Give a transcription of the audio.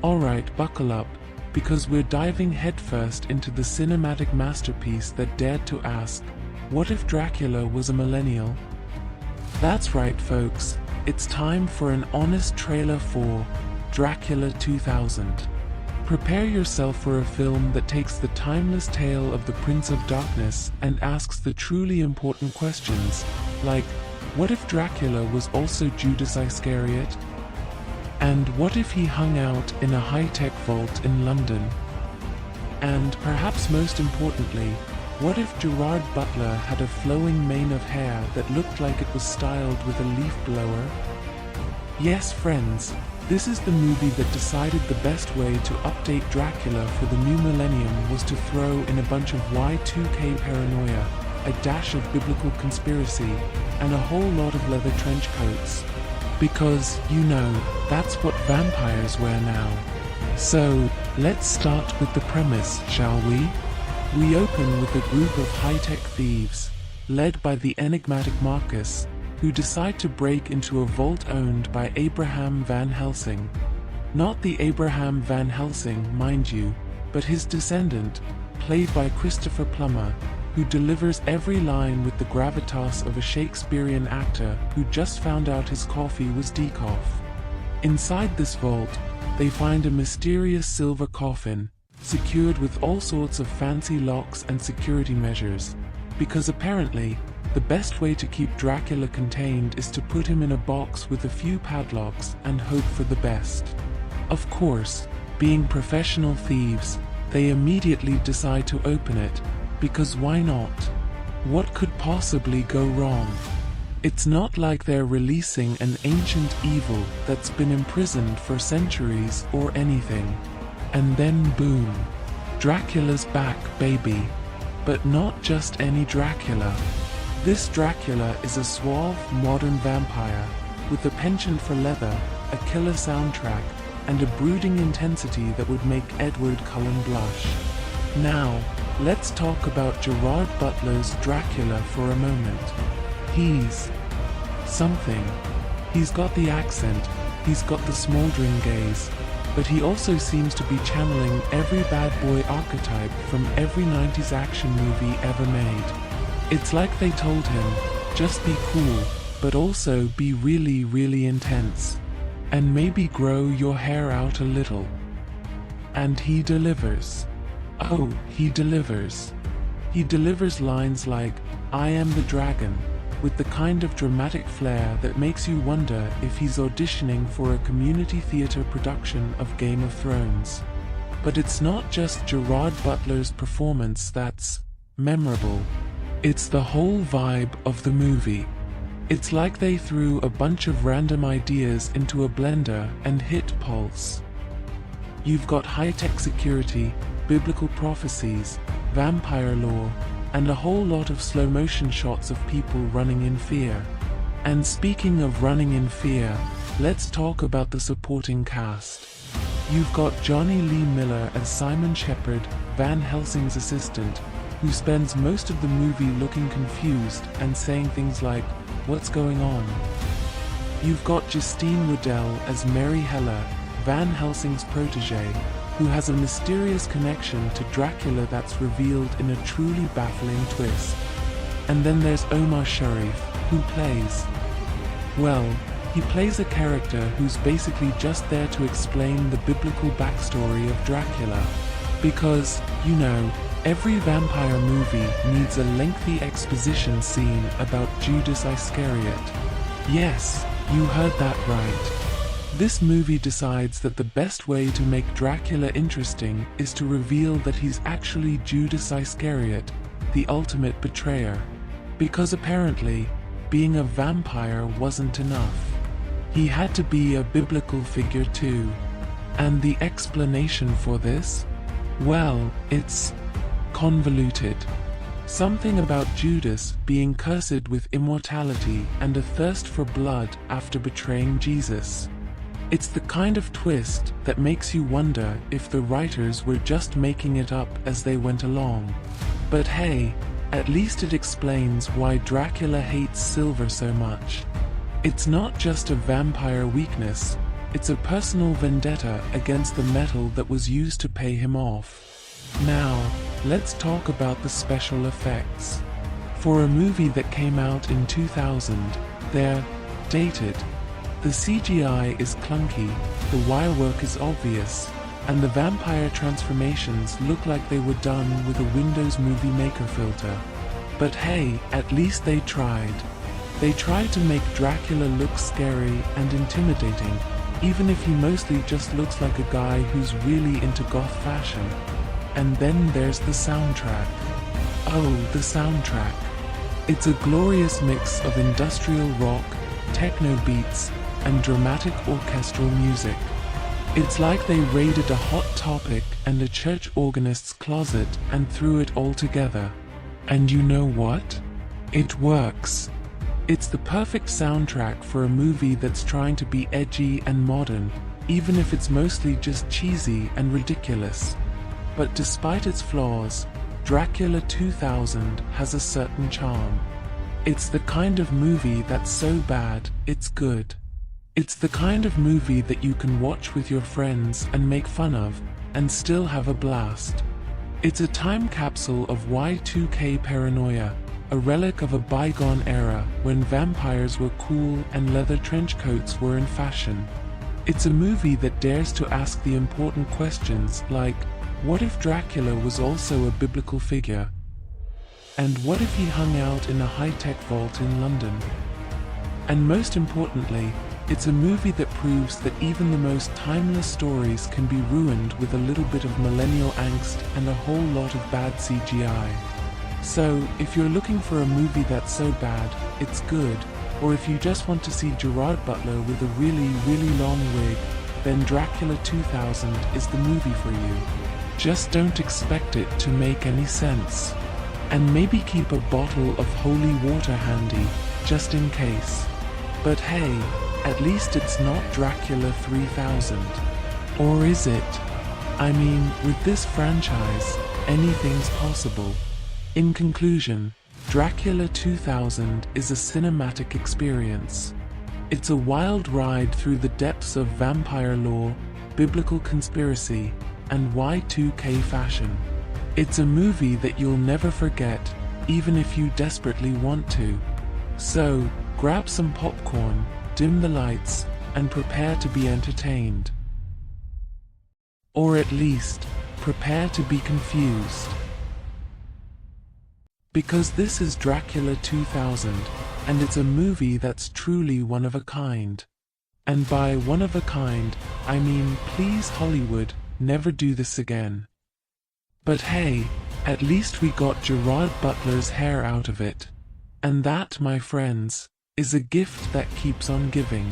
Alright, buckle up, because we're diving headfirst into the cinematic masterpiece that dared to ask, what if Dracula was a millennial? That's right folks, it's time for an honest trailer for Dracula 2000. Prepare yourself for a film that takes the timeless tale of the Prince of Darkness and asks the truly important questions, like, what if Dracula was also Judas Iscariot? And what if he hung out in a high-tech vault in London? And perhaps most importantly, what if Gerard Butler had a flowing mane of hair that looked like it was styled with a leaf blower? Yes friends, this is the movie that decided the best way to update Dracula for the new millennium was to throw in a bunch of Y2K paranoia, a dash of biblical conspiracy, and a whole lot of leather trench coats. Because, you know, that's what vampires wear now. So, let's start with the premise, shall we? We open with a group of high-tech thieves, led by the enigmatic Marcus, who decide to break into a vault owned by Abraham Van Helsing. Not the Abraham Van Helsing, mind you, but his descendant, played by Christopher Plummer, who delivers every line with the gravitas of a Shakespearean actor who just found out his coffee was decaf. Inside this vault, they find a mysterious silver coffin, secured with all sorts of fancy locks and security measures, because apparently, the best way to keep Dracula contained is to put him in a box with a few padlocks and hope for the best. Of course, being professional thieves, they immediately decide to open it, because why not? What could possibly go wrong? It's not like they're releasing an ancient evil that's been imprisoned for centuries or anything. And then boom, Dracula's back, baby. But not just any Dracula. This Dracula is a suave, modern vampire, with a penchant for leather, a killer soundtrack, and a brooding intensity that would make Edward Cullen blush. Now, let's talk about Gerard Butler's Dracula for a moment. He's something. He's got the accent, he's got the smoldering gaze, but he also seems to be channeling every bad boy archetype from every 90s action movie ever made. It's like they told him, just be cool, but also be really, really intense. And maybe grow your hair out a little. And he delivers. Oh, he delivers. He delivers lines like, I am the dragon, with the kind of dramatic flair that makes you wonder if he's auditioning for a community theater production of Game of Thrones. But it's not just Gerard Butler's performance that's memorable. It's the whole vibe of the movie. It's like they threw a bunch of random ideas into a blender and hit pulse. You've got high-tech security, biblical prophecies, vampire lore, and a whole lot of slow-motion shots of people running in fear. And speaking of running in fear, let's talk about the supporting cast. You've got Johnny Lee Miller as Simon Shepherd, Van Helsing's assistant, who spends most of the movie looking confused and saying things like, what's going on? You've got Justine Waddell as Mary Heller, Van Helsing's protege, who has a mysterious connection to Dracula that's revealed in a truly baffling twist. And then there's Omar Sharif, who plays, well, he plays a character who's basically just there to explain the biblical backstory of Dracula. Because, you know, every vampire movie needs a lengthy exposition scene about Judas Iscariot. Yes, you heard that right. This movie decides that the best way to make Dracula interesting is to reveal that he's actually Judas Iscariot, the ultimate betrayer. Because apparently, being a vampire wasn't enough. He had to be a biblical figure too. And the explanation for this? Well, it's convoluted. Something about Judas being cursed with immortality and a thirst for blood after betraying Jesus. It's the kind of twist that makes you wonder if the writers were just making it up as they went along. But hey, at least it explains why Dracula hates silver so much. It's not just a vampire weakness, It's a personal vendetta against the metal that was used to pay him off. Now, let's talk about the special effects. For a movie that came out in 2000, they're dated. The CGI is clunky, the wirework is obvious, and the vampire transformations look like they were done with a Windows Movie Maker filter. But hey, at least they tried. They tried to make Dracula look scary and intimidating, even if he mostly just looks like a guy who's really into goth fashion. And then there's the soundtrack. Oh, the soundtrack. It's a glorious mix of industrial rock, techno beats, and dramatic orchestral music. It's like they raided a Hot Topic and a church organist's closet and threw it all together. And you know what? It works. It's the perfect soundtrack for a movie that's trying to be edgy and modern, even if it's mostly just cheesy and ridiculous. But despite its flaws, Dracula 2000 has a certain charm. It's the kind of movie that's so bad, it's good. It's the kind of movie that you can watch with your friends and make fun of, and still have a blast. It's a time capsule of Y2K paranoia, a relic of a bygone era when vampires were cool and leather trench coats were in fashion. It's a movie that dares to ask the important questions like, what if Dracula was also a biblical figure? And what if he hung out in a high-tech vault in London? And most importantly, it's a movie that proves that even the most timeless stories can be ruined with a little bit of millennial angst and a whole lot of bad CGI. So, if you're looking for a movie that's so bad, it's good, or if you just want to see Gerard Butler with a really, really long wig, then Dracula 2000 is the movie for you. Just don't expect it to make any sense. And maybe keep a bottle of holy water handy, just in case. But hey, at least it's not Dracula 3000. Or is it? I mean, with this franchise, anything's possible. In conclusion, Dracula 2000 is a cinematic experience. It's a wild ride through the depths of vampire lore, biblical conspiracy, and Y2K fashion. It's a movie that you'll never forget, even if you desperately want to. So, grab some popcorn, dim the lights, and prepare to be entertained. Or at least, prepare to be confused. Because this is Dracula 2000, and it's a movie that's truly one of a kind. And by one of a kind, I mean please Hollywood, never do this again. But hey, at least we got Gerard Butler's hair out of it. And that, my friends, is a gift that keeps on giving.